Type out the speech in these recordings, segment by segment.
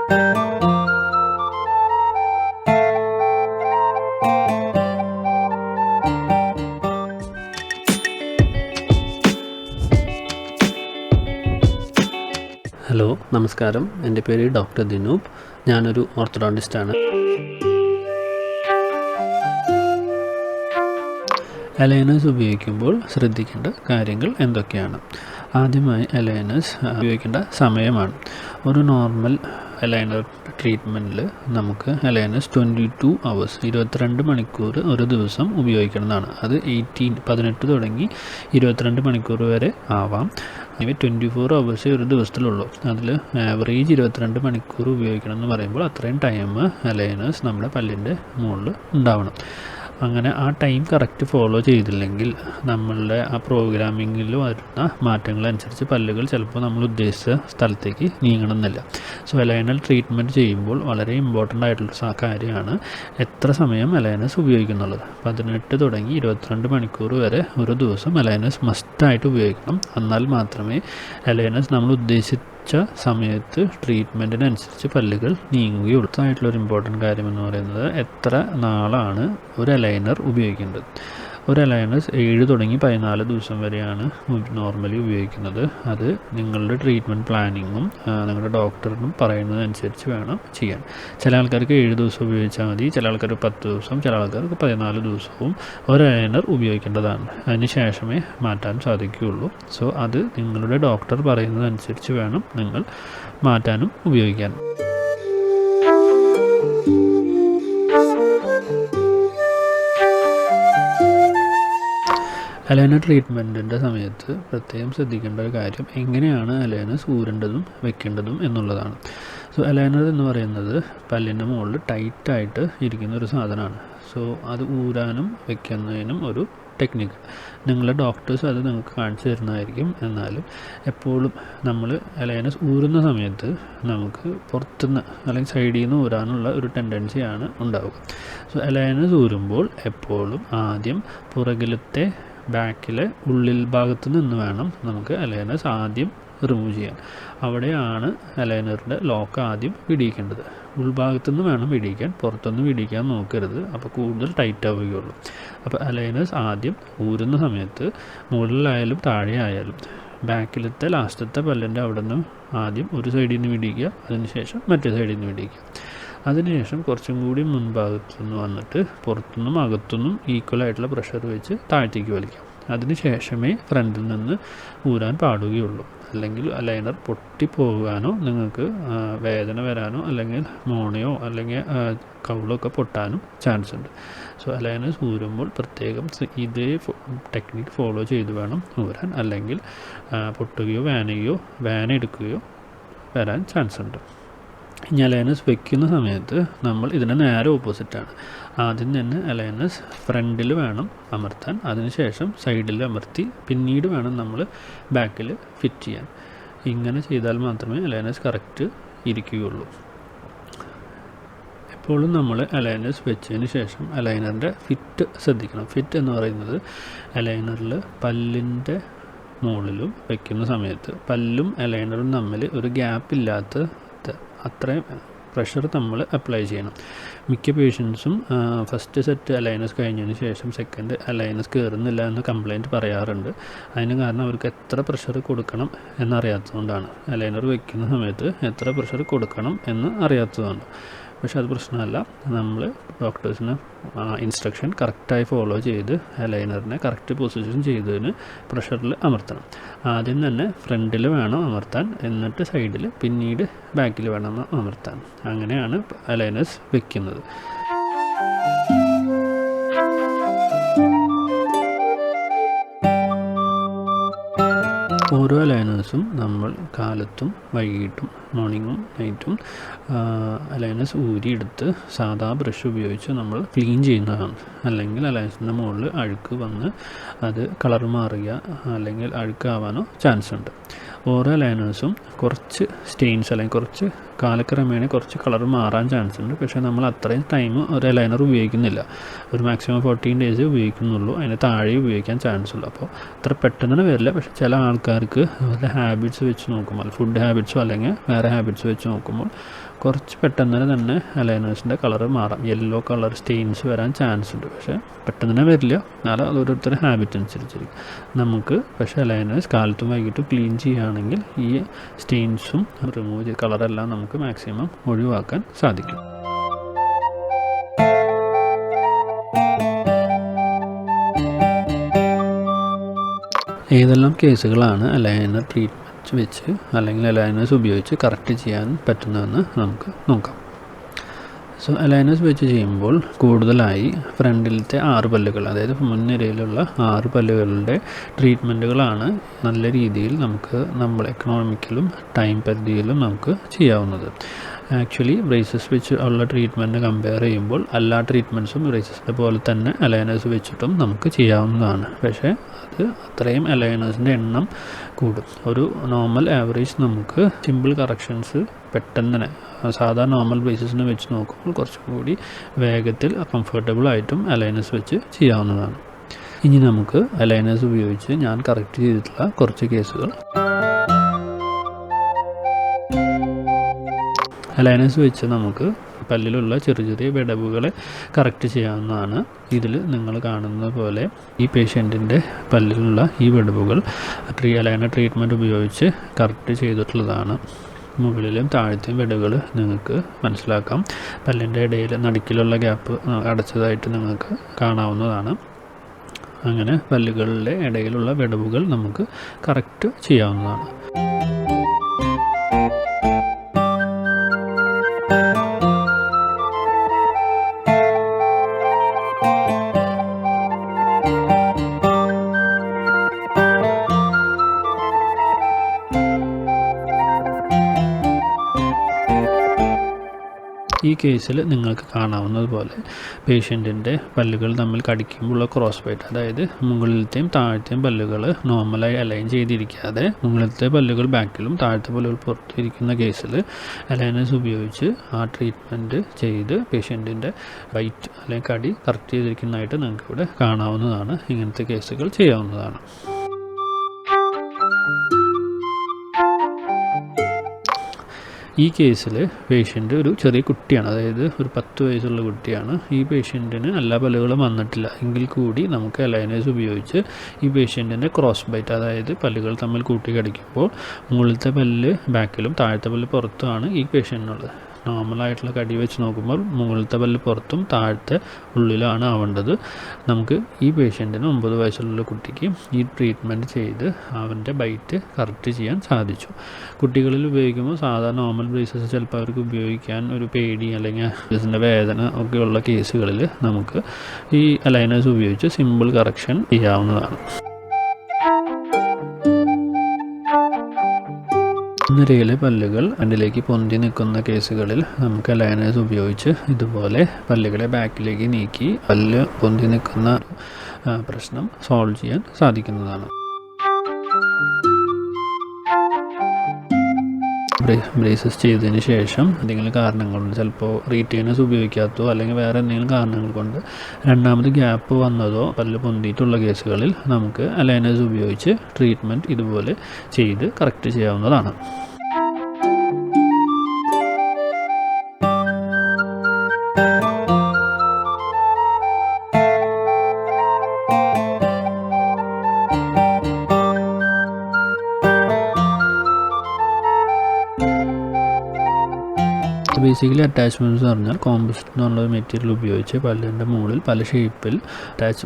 Hello, നമസ്കാരം. എൻ്റെ പേര് ഡോക്ടർ ദിനൂപ്. ഞാനൊരു ഓർത്തഡോണ്ടിസ്റ്റാണ്. അലൈനേഴ്സ് ഉപയോഗിക്കുമ്പോൾ ശ്രദ്ധിക്കേണ്ട കാര്യങ്ങൾ എന്തൊക്കെയാണ്? ആദ്യമായി അലൈനേഴ്സ് ഉപയോഗിക്കേണ്ട സമയമാണ്. ഒരു നോർമൽ അലൈനർ ട്രീറ്റ്മെൻറ്റിൽ നമുക്ക് അലൈനേഴ്സ് 22 hours 22 മണിക്കൂർ ഒരു ദിവസം ഉപയോഗിക്കുന്നതാണ്. അത് 18 തുടങ്ങി 22 മണിക്കൂർ വരെ ആവാം. 24 hours ഒരു ദിവസത്തിലുള്ളൂ. അതിൽ ആവറേജ് 22 മണിക്കൂർ ഉപയോഗിക്കണം എന്ന് പറയുമ്പോൾ അത്രയും ടൈം അലൈനേഴ്സ് നമ്മുടെ പല്ലിൻ്റെ മുകളിൽ ഉണ്ടാവണം. അങ്ങനെ ആ ടൈം കറക്റ്റ് ഫോളോ ചെയ്തില്ലെങ്കിൽ നമ്മളുടെ ആ പ്രോഗ്രാമിങ്ങിൽ വരുന്ന മാറ്റങ്ങളനുസരിച്ച് പല്ലുകൾ ചിലപ്പോൾ നമ്മൾ ഉദ്ദേശിച്ച സ്ഥലത്തേക്ക് നീങ്ങണമെന്നില്ല. സോ അലൈനർ ട്രീറ്റ്മെൻറ്റ് ചെയ്യുമ്പോൾ വളരെ ഇമ്പോർട്ടൻ്റ് ആയിട്ടുള്ള കാര്യമാണ് എത്ര സമയം അലൈനേഴ്സ് ഉപയോഗിക്കുന്നുള്ളത്. 18 തുടങ്ങി 22 മണിക്കൂർ വരെ ഒരു ദിവസം അലൈനേഴ്സ് മസ്റ്റായിട്ട് ഉപയോഗിക്കണം. എന്നാൽ മാത്രമേ അലൈനേഴ്സ് നമ്മൾ ഉദ്ദേശിച്ച സമയത്ത് ട്രീറ്റ്മെൻറ്റിനനുസരിച്ച് പല്ലുകൾ നീങ്ങുകയുള്ളൂ. ആയിട്ടുള്ളൊരു ഇമ്പോർട്ടൻറ്റ് കാര്യമെന്ന് പറയുന്നത് എത്ര നാളാണ് ഒരു അലൈനർ ഉപയോഗിക്കേണ്ടത്. ഒരു അലൈനേഴ്സ് 7 തുടങ്ങി 14 ദിവസം വരെയാണ് നോർമലി ഉപയോഗിക്കുന്നത്. അത് നിങ്ങളുടെ ട്രീറ്റ്മെൻറ്റ് പ്ലാനിങ്ങും നിങ്ങളുടെ ഡോക്ടറിനും പറയുന്നതനുസരിച്ച് വേണം ചെയ്യാൻ. ചില ആൾക്കാർക്ക് 7 ദിവസം ഉപയോഗിച്ചാൽ മതി, ചില ആൾക്കാർക്ക് 10 ദിവസം, ചില ആൾക്കാർക്ക് 14 ദിവസവും ഒരു അലൈനർ ഉപയോഗിക്കേണ്ടതാണ്. അതിന് ശേഷമേ മാറ്റാൻ സാധിക്കുകയുള്ളൂ. സോ അത് നിങ്ങളുടെ ഡോക്ടർ പറയുന്നതനുസരിച്ച് വേണം നിങ്ങൾ മാറ്റാനും ഉപയോഗിക്കാനും. അലൈനർ ട്രീറ്റ്മെൻറ്റിൻ്റെ സമയത്ത് പ്രത്യേകം ശ്രദ്ധിക്കേണ്ട ഒരു കാര്യം എങ്ങനെയാണ് അലൈനേഴ്സ് ഊരേണ്ടതും വെക്കേണ്ടതും എന്നുള്ളതാണ്. സോ അലൈനർ എന്ന് പറയുന്നത് പല്ലിൻ്റെ മുകളിൽ ടൈറ്റായിട്ട് ഇരിക്കുന്ന ഒരു സാധനമാണ്. സോ അത് ഊരാനും വെക്കുന്നതിനും ഒരു ടെക്നിക്ക് നിങ്ങളുടെ ഡോക്ടേഴ്സ് അത് നിങ്ങൾക്ക് കാണിച്ചു തരുന്നതായിരിക്കും. എന്നാലും എപ്പോഴും നമ്മൾ അലൈനേഴ്സ് ഊരുന്ന സമയത്ത് നമുക്ക് പുറത്തുനിന്ന് അല്ലെങ്കിൽ സൈഡിൽ നിന്ന് ഊരാനുള്ള ഒരു ടെൻഡൻസിയാണ് ഉണ്ടാവുക. സോ അലൈനേഴ്സ് ഊരുമ്പോൾ എപ്പോഴും ആദ്യം പുറകിലത്തെ ബാക്കിലെ ഉള്ളിൽ ഭാഗത്ത് നിന്ന് വേണം നമുക്ക് അലൈനേഴ്സ് ആദ്യം റിമൂവ് ചെയ്യാൻ. അവിടെയാണ് അലൈനറിൻ്റെ ലോക്ക് ആദ്യം പിടിക്കേണ്ടത്. ഉൾഭാഗത്തു നിന്ന് വേണം പിടിക്കാൻ, പുറത്തുനിന്ന് പിടിക്കാൻ നോക്കരുത്. അപ്പോൾ കൂടുതൽ ടൈറ്റ് ആവുകയുള്ളൂ. അപ്പോൾ അലൈനേഴ്സ് ആദ്യം ഊരുന്ന സമയത്ത് മുകളിലായാലും താഴെ ആയാലും ബാക്കിലത്തെ ലാസ്റ്റത്തെ പല്ലിൻ്റെ അവിടെ നിന്ന് ആദ്യം ഒരു സൈഡിൽ നിന്ന് പിടിക്കുക, അതിനുശേഷം മറ്റേ സൈഡിൽ നിന്ന് പിടിക്കുക. അതിനുശേഷം കുറച്ചും കൂടി മുൻഭാഗത്തു നിന്ന് വന്നിട്ട് പുറത്തുനിന്നും അകത്തുനിന്നും ഈക്വലായിട്ടുള്ള പ്രഷർ വെച്ച് താഴത്തേക്ക് വലിക്കാം. അതിന് ശേഷമേ ഫ്രണ്ടിൽ നിന്ന് ഊരാൻ പാടുകയുള്ളൂ. അല്ലെങ്കിൽ അലൈനർ പൊട്ടിപ്പോകാനോ നിങ്ങൾക്ക് വേദന വരാനോ അല്ലെങ്കിൽ മോണയോ അല്ലെങ്കിൽ കവിളൊക്കെ പൊട്ടാനും ചാൻസ് ഉണ്ട്. സോ അലൈനേഴ്സ് ഊരുമ്പോൾ പ്രത്യേകം ഇതേ ടെക്നിക്ക് ഫോളോ ചെയ്ത് വേണം ഊരാൻ. അല്ലെങ്കിൽ പൊട്ടുകയോ വേന എടുക്കുകയോ വരാൻ ചാൻസ് ഉണ്ട്. ഇനി അലൈനേഴ്സ് വെക്കുന്ന സമയത്ത് നമ്മൾ ഇതിന് നേരെ ഓപ്പോസിറ്റാണ്. ആദ്യം തന്നെ അലൈനേഴ്സ് ഫ്രണ്ടിൽ വേണം അമർത്താൻ, അതിനുശേഷം സൈഡിൽ അമർത്തി പിന്നീട് വേണം നമ്മൾ ബാക്കിൽ ഫിറ്റ് ചെയ്യാൻ. ഇങ്ങനെ ചെയ്താൽ മാത്രമേ അലൈനേഴ്സ് കറക്റ്റ് ഇരിക്കുകയുള്ളൂ. എപ്പോഴും നമ്മൾ അലൈനേഴ്സ് വെച്ചതിന് ശേഷം അലൈനറിൻ്റെ ഫിറ്റ് ശ്രദ്ധിക്കണം. ഫിറ്റ് എന്ന് പറയുന്നത് അലൈനറിൽ പല്ലിൻ്റെ മുകളിലും വെക്കുന്ന സമയത്ത് പല്ലും അലൈനറും തമ്മിൽ ഒരു ഗ്യാപ്പില്ലാത്ത അത്രയും പ്രഷർ നമ്മൾ അപ്ലൈ ചെയ്യണം. മിക്ക പേഷ്യൻസും ഫസ്റ്റ് സെറ്റ് അലൈനേഴ്സ് കഴിഞ്ഞതിന് ശേഷം സെക്കൻഡ് അലൈനേഴ്സ് കയറുന്നില്ല എന്ന് കംപ്ലയിൻറ്റ് പറയാറുണ്ട്. അതിന് കാരണം അവർക്ക് എത്ര പ്രഷർ കൊടുക്കണം എന്നറിയാത്തതുകൊണ്ടാണ്. അലൈനർ വെക്കുന്ന സമയത്ത് എത്ര പ്രഷർ കൊടുക്കണം എന്ന് അറിയാത്തതുകൊണ്ട്. പക്ഷെ അത് പ്രശ്നമല്ല. നമ്മൾ ഡോക്ടേഴ്സിന് ഇൻസ്ട്രക്ഷൻ കറക്റ്റായി ഫോളോ ചെയ്ത് അലൈനറിനെ കറക്റ്റ് പൊസിഷൻ ചെയ്തതിന് പ്രഷറിൽ അമർത്തണം. ആദ്യം തന്നെ ഫ്രണ്ടിൽ വേണം അമർത്താൻ, എന്നിട്ട് സൈഡിൽ, പിന്നീട് ബാക്കിൽ വേണം അമർത്താൻ. അങ്ങനെയാണ് അലൈനേഴ്സ് വെക്കുന്നത്. ഓരോ അലൈനേഴ്സും നമ്മൾ കാലത്തും വൈകിട്ടും മോർണിംഗും നൈറ്റും അലൈനേഴ്സ് ഊരിയെടുത്ത് സാധാ ബ്രഷ് ഉപയോഗിച്ച് നമ്മൾ ക്ലീൻ ചെയ്യുന്നതാണ്. അല്ലെങ്കിൽ അലൈനേഴ്സിൻ്റെ മുകളിൽ അഴുക്ക് വന്ന് അത് കളർ മാറുക അല്ലെങ്കിൽ അഴുക്കാവാനോ ചാൻസ് ഉണ്ട്. ഓരോ അലൈനേഴ്സും കുറച്ച് സ്റ്റെയിൻസ് അല്ലെങ്കിൽ കുറച്ച് കാലക്രമേണ കുറച്ച് കളർ മാറാൻ ചാൻസ് ഉണ്ട്. പക്ഷേ നമ്മൾ അത്രയും ടൈം ഒരു അലൈനർ ഉപയോഗിക്കുന്നില്ല. ഒരു മാക്സിമം 14 days ഉപയോഗിക്കുന്നുള്ളൂ. അതിന് താഴെ ഉപയോഗിക്കാൻ ചാൻസ് ഉള്ളൂ. അപ്പോൾ അത്ര പെട്ടെന്ന് വരില്ല. പക്ഷേ ചില ആൾക്കാർക്ക് അവരുടെ ഹാബിറ്റ്സ് വെച്ച് നോക്കുമ്പോൾ, ഫുഡ് ഹാബിറ്റ്സോ അല്ലെങ്കിൽ വേറെ ഹാബിറ്റ്സ് വെച്ച് നോക്കുമ്പോൾ കുറച്ച് പെട്ടെന്ന് തന്നെ അലൈനേഴ്സിൻ്റെ കളർ മാറാം, യെല്ലോ കളർ സ്റ്റെയിൻസ് വരാൻ ചാൻസ് ഉണ്ട്. പക്ഷേ പെട്ടെന്ന് തന്നെ വരില്ല, എന്നാലും അത് ഓരോരുത്തരുടെ ഹാബിറ്റ് അനുസരിച്ചിരിക്കും. നമുക്ക് പക്ഷേ അലൈനേഴ്സ് കാലത്തും വൈകിട്ടും ക്ലീൻ ചെയ്യുകയാണെങ്കിൽ ഈ സ്റ്റെയിൻസും റിമൂവ് ചെയ്ത് കളറെല്ലാം നമുക്ക് മാക്സിമം ഒഴിവാക്കാൻ സാധിക്കും. ഏതെല്ലാം കേസുകളാണ് അലൈനർ ട്രീറ്റ്മെൻറ്റ് വെച്ച് അല്ലെങ്കിൽ അലൈനേഴ്സ് ഉപയോഗിച്ച് കറക്റ്റ് ചെയ്യാൻ പറ്റുന്നതെന്ന് നമുക്ക് നോക്കാം. സോ അലൈനേഴ്സ് വെച്ച് ചെയ്യുമ്പോൾ കൂടുതലായി ഫ്രണ്ടിലത്തെ 6 പല്ലുകൾ, അതായത് മുൻനിരയിലുള്ള 6 പല്ലുകളുടെ ട്രീറ്റ്മെൻറ്റുകളാണ് നല്ല രീതിയിൽ നമ്മൾ എക്കണോമിക്കലും ടൈം പരിധിയിലും നമുക്ക് ചെയ്യാവുന്നത്. ആക്ച്വലി ബ്രേസസ് വെച്ച് ഉള്ള ട്രീറ്റ്മെൻറ്റ് കമ്പയർ ചെയ്യുമ്പോൾ എല്ലാ ട്രീറ്റ്മെൻറ്റ്സും ബ്രേസസിൻ്റെ പോലെ തന്നെ അലൈനേഴ്സ് വെച്ചിട്ടും നമുക്ക് ചെയ്യാവുന്നതാണ്. പക്ഷേ അത് അത്രയും അലൈനേഴ്സിൻ്റെ എണ്ണം കൂടും. ഒരു നോർമൽ ആവറേജ് നമുക്ക് സിമ്പിൾ കറക്ഷൻസ് പെട്ടെന്ന് തന്നെ സാധാ നോർമൽ ബ്രേസസിനെ വെച്ച് നോക്കുമ്പോൾ കുറച്ചും കൂടി വേഗത്തിൽ കംഫർട്ടബിൾ ആയിട്ടും അലൈനേഴ്സ് വെച്ച് ചെയ്യാവുന്നതാണ്. ഇനി നമുക്ക് അലൈനേഴ്സ് ഉപയോഗിച്ച് ഞാൻ കറക്റ്റ് ചെയ്തിട്ടുള്ള കുറച്ച് കേസുകൾ. അലൈനേഴ്സ് വെച്ച് നമുക്ക് പല്ലിലുള്ള ചെറിയ ചെറിയ വിടവുകളെ കറക്റ്റ് ചെയ്യാവുന്നതാണ്. ഇതിൽ നിങ്ങൾ കാണുന്നത് പോലെ ഈ പേഷ്യൻറ്റിൻ്റെ പല്ലിലുള്ള ഈ വിടവുകൾ അലൈനർ ട്രീറ്റ്മെൻറ്റ് ഉപയോഗിച്ച് കറക്റ്റ് ചെയ്തിട്ടുള്ളതാണ്. മുകളിലും താഴത്തെയും വിടവുകൾ നിങ്ങൾക്ക് മനസ്സിലാക്കാം. പല്ലിൻ്റെ ഇടയിൽ നടുക്കിലുള്ള ഗ്യാപ്പ് അടച്ചതായിട്ട് നിങ്ങൾക്ക് കാണാവുന്നതാണ്. അങ്ങനെ പല്ലുകളുടെ ഇടയിലുള്ള വിടവുകൾ നമുക്ക് കറക്റ്റ് ചെയ്യാവുന്നതാണ്. ഈ കേസിൽ നിങ്ങൾക്ക് കാണാവുന്നത് പോലെ പേഷ്യൻറ്റിൻ്റെ പല്ലുകൾ തമ്മിൽ കടിക്കുമ്പോഴുള്ള ക്രോസ് ബൈറ്റ്, അതായത് മുകളിലത്തെയും താഴത്തെയും പല്ലുകൾ നോർമലായി അലൈൻ ചെയ്തിരിക്കാതെ മുകളിലത്തെ പല്ലുകൾ ബാക്കിലും താഴത്തെ പല്ലുകൾ പുറത്തിരിക്കുന്ന കേസിൽ അലൈനേഴ്സ് ഉപയോഗിച്ച് ആ ട്രീറ്റ്മെൻറ്റ് ചെയ്ത് പേഷ്യൻറ്റിൻ്റെ ബൈറ്റ് അല്ലെങ്കിൽ കടി കറക്റ്റ് ചെയ്തിരിക്കുന്നതായിട്ട് നിങ്ങൾക്ക് ഇവിടെ കാണാവുന്നതാണ്. ഇങ്ങനത്തെ കേസുകൾ ചെയ്യാവുന്നതാണ്. ഈ കേസിൽ പേഷ്യൻ്റ് ഒരു ചെറിയ കുട്ടിയാണ്, അതായത് ഒരു 10 വയസ്സുള്ള കുട്ടിയാണ്. ഈ പേഷ്യൻറ്റിന് എല്ലാ പല്ലുകളും വന്നിട്ടില്ല എങ്കിൽ കൂടി നമുക്ക് അലൈനേഴ്സ് ഉപയോഗിച്ച് ഈ പേഷ്യൻറ്റിൻ്റെ ക്രോസ് ബൈറ്റ്, അതായത് പല്ലുകൾ തമ്മിൽ കൂട്ടി കടിക്കുമ്പോൾ മുകളിലത്തെ പല്ല് ബാക്കിലും താഴത്തെ പല്ല് പുറത്തുമാണ് ഈ പേഷ്യൻറ്റിനുള്ളത്. നോർമലായിട്ടുള്ള കടി വെച്ച് നോക്കുമ്പോൾ മുകളിലത്തെ പല്ല് പുറത്തും താഴത്തെ ഉള്ളിലാണ് ആവേണ്ടത്. നമുക്ക് ഈ പേഷ്യൻറ്റിന് 9 വയസ്സുള്ള കുട്ടിക്ക് ഈ ട്രീറ്റ്മെൻറ്റ് ചെയ്ത് അവൻ്റെ ബൈറ്റ് കറക്റ്റ് ചെയ്യാൻ സാധിച്ചു. കുട്ടികളിൽ ഉപയോഗിക്കുമ്പോൾ സാധാരണ നോർമൽ ബ്രേസസ് ചിലപ്പോൾ അവർക്ക് ഉപയോഗിക്കാൻ ഒരു പേടി അല്ലെങ്കിൽ ബ്രേസിൻ്റെ വേദന ഒക്കെയുള്ള കേസുകളിൽ നമുക്ക് ഈ അലൈനേഴ്സ് ഉപയോഗിച്ച് സിമ്പിൾ കറക്ഷൻ ചെയ്യാവുന്നതാണ്. നിരയിലെ പല്ലുകൾ അതിലേക്ക് പൊന്തി നിൽക്കുന്ന കേസുകളിൽ നമുക്ക് അലൈനേഴ്സ് ഉപയോഗിച്ച് ഇതുപോലെ പല്ലുകളെ ബാക്കിലേക്ക് നീക്കി പല്ല് പൊന്തി നിൽക്കുന്ന പ്രശ്നം സോൾവ് ചെയ്യാൻ സാധിക്കുന്നതാണ്. ബ്രേസസ് ചെയ്തതിന് ശേഷം എന്തെങ്കിലും കാരണങ്ങളുണ്ട്, ചിലപ്പോൾ റീറ്റെയിനേഴ്സ് ഉപയോഗിക്കാത്തോ അല്ലെങ്കിൽ വേറെ എന്തെങ്കിലും കാരണങ്ങൾ കൊണ്ട് രണ്ടാമത് ഗ്യാപ്പ് വന്നതോ പല്ല് പൊന്തിയിട്ടുള്ള കേസുകളിൽ നമുക്ക് അലൈനേഴ്സ് ഉപയോഗിച്ച് ട്രീറ്റ്മെൻറ്റ് ഇതുപോലെ ചെയ്ത് കറക്റ്റ് ചെയ്യാവുന്നതാണ്. ബേസിക്കലി അറ്റാച്ച്മെൻറ്റ്സ് എന്ന് പറഞ്ഞാൽ കോമ്പോസിറ്റ് എന്നുള്ള മെറ്റീരിയൽ ഉപയോഗിച്ച് പല്ലിൻ്റെ മുകളിൽ പല ഷേപ്പിൽ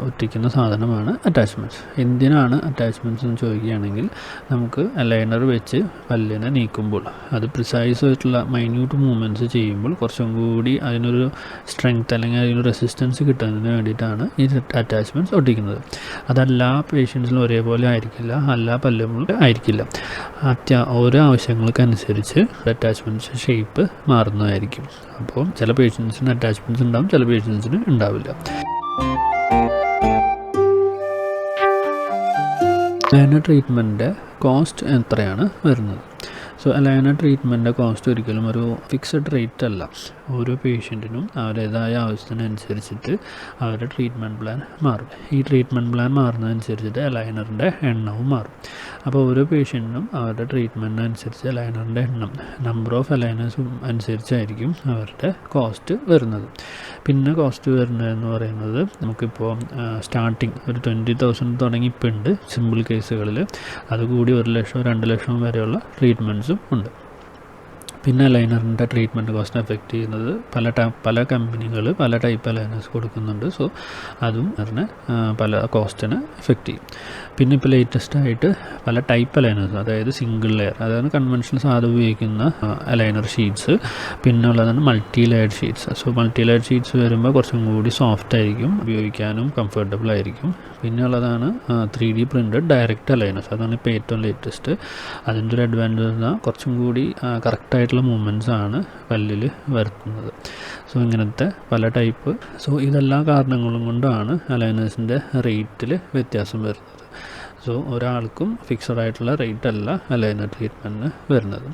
ഒട്ടിക്കുന്ന സാധനമാണ് അറ്റാച്ച്മെൻറ്റ്സ്. എന്തിനാണ് അറ്റാച്ച്മെൻറ്റ്സ് എന്ന് ചോദിക്കുകയാണെങ്കിൽ നമുക്ക് അലൈനർ വെച്ച് പല്ലിനെ നീക്കുമ്പോൾ അത് പ്രിസൈസ് ആയിട്ടുള്ള മൈന്യൂട്ട് മൂവ്മെൻറ്റ്സ് ചെയ്യുമ്പോൾ കുറച്ചും കൂടി അതിനൊരു സ്ട്രെങ്ത് അല്ലെങ്കിൽ അതിനൊരു റെസിസ്റ്റൻസ് കിട്ടുന്നതിന് വേണ്ടിയിട്ടാണ് ഈ അറ്റാച്ച്മെൻറ്റ്സ് ഒട്ടിക്കുന്നത്. അതെല്ലാ പേഷ്യൻസിലും ഒരേപോലെ ആയിരിക്കില്ല, എല്ലാ പല്ലുകളും ആയിരിക്കില്ല. ഓരോ ആവശ്യങ്ങൾക്കനുസരിച്ച് അറ്റാച്ച്മെൻറ്റ്സ് ഷേപ്പ് മാറുന്നതായിരിക്കും. അപ്പോൾ ചില പേഷ്യൻസിന് അറ്റാച്ച്മെൻറ്റ്സ് ഉണ്ടാവും, ചില പേഷ്യൻസിന് ഉണ്ടാവില്ല. അലൈനർ ട്രീറ്റ്മെൻറ്റിൻ്റെ കോസ്റ്റ് എത്രയാണ് വരുന്നത്? സോ അലൈനർ ട്രീറ്റ്മെൻറ്റിൻ്റെ കോസ്റ്റ് ഒരിക്കലും ഒരു ഫിക്സഡ് റേറ്റ് അല്ല. ഓരോ പേഷ്യൻറ്റിനും അവരുടേതായ ആവശ്യത്തിനനുസരിച്ചിട്ട് അവരുടെ ട്രീറ്റ്മെൻറ്റ് പ്ലാൻ മാറും. ഈ ട്രീറ്റ്മെൻറ്റ് പ്ലാൻ മാറുന്നതനുസരിച്ചിട്ട് അലൈനറിൻ്റെ എണ്ണവും മാറും. അപ്പോൾ ഓരോ പേഷ്യൻറ്റിനും അവരുടെ ട്രീറ്റ്മെൻറ്റിനനുസരിച്ച് അലൈനറിൻ്റെ എണ്ണം, നമ്പർ ഓഫ് അലൈനേഴ്സും അനുസരിച്ചായിരിക്കും അവരുടെ കോസ്റ്റ് വരുന്നത്. പിന്നെ കോസ്റ്റ് വരുന്നതെന്ന് പറയുന്നത് നമുക്കിപ്പോൾ സ്റ്റാർട്ടിങ് ഒരു 20,000 തുടങ്ങി ഇപ്പോൾ ഉണ്ട് സിമ്പിൾ കേസുകളിൽ. അതുകൂടി 1 ലക്ഷം 2 ലക്ഷം വരെയുള്ള ട്രീറ്റ്മെൻറ്റ്സും ഉണ്ട്. പിന്നെ അലൈനറിൻ്റെ ട്രീറ്റ്മെൻറ്റ് കോസ്റ്റ് എഫക്റ്റ് ചെയ്യുന്നത് പല കമ്പനികൾ പല ടൈപ്പ് അലൈനേഴ്സ് കൊടുക്കുന്നുണ്ട്. സോ അതും അതിനെ പല കോസ്റ്റിനെ എഫക്റ്റ് ചെയ്യും. പിന്നെ ഇപ്പോൾ ലേറ്റസ്റ്റ് ആയിട്ട് പല ടൈപ്പ് അലൈനേഴ്സ്, അതായത് സിംഗിൾ ലെയർ, അതായത് കൺവെൻഷണൽ സാധാ ഉപയോഗിക്കുന്ന അലൈനർ ഷീറ്റ്സ്, പിന്നെ ഉള്ളതാണ് multi layered sheets. So multi layered sheets വരുമ്പോൾ കുറച്ചും കൂടി സോഫ്റ്റ് ആയിരിക്കും, ഉപയോഗിക്കാനും കംഫർട്ടബിൾ ആയിരിക്കും. പിന്നെ ഉള്ളതാണ് 3D പ്രിൻറ്റഡ് ഡയറക്റ്റ് അലൈനേഴ്സ്. അതാണ് ഇപ്പോൾ ഏറ്റവും ലേറ്റസ്റ്റ്. അതിൻ്റെ ഒരു അഡ്വാൻറ്റേജ് എന്നാൽ കുറച്ചും കൂടി കറക്റ്റായിട്ടുള്ള മൂവ്മെൻറ്റ്സ് ആണ് പല്ലിൽ വരുത്തുന്നത്. സോ ഇങ്ങനത്തെ പല ടൈപ്പ്. സോ ഇതെല്ലാ കാരണങ്ങളും കൊണ്ടാണ് അലൈനേഴ്സിൻ്റെ റേറ്റിൽ വ്യത്യാസം വരുന്നത്. സോ ഒരാൾക്കും ഫിക്സഡ് ആയിട്ടുള്ള റേറ്റ് അല്ല അലൈനർ ട്രീറ്റ്മെൻറ്റിന് വരുന്നത്.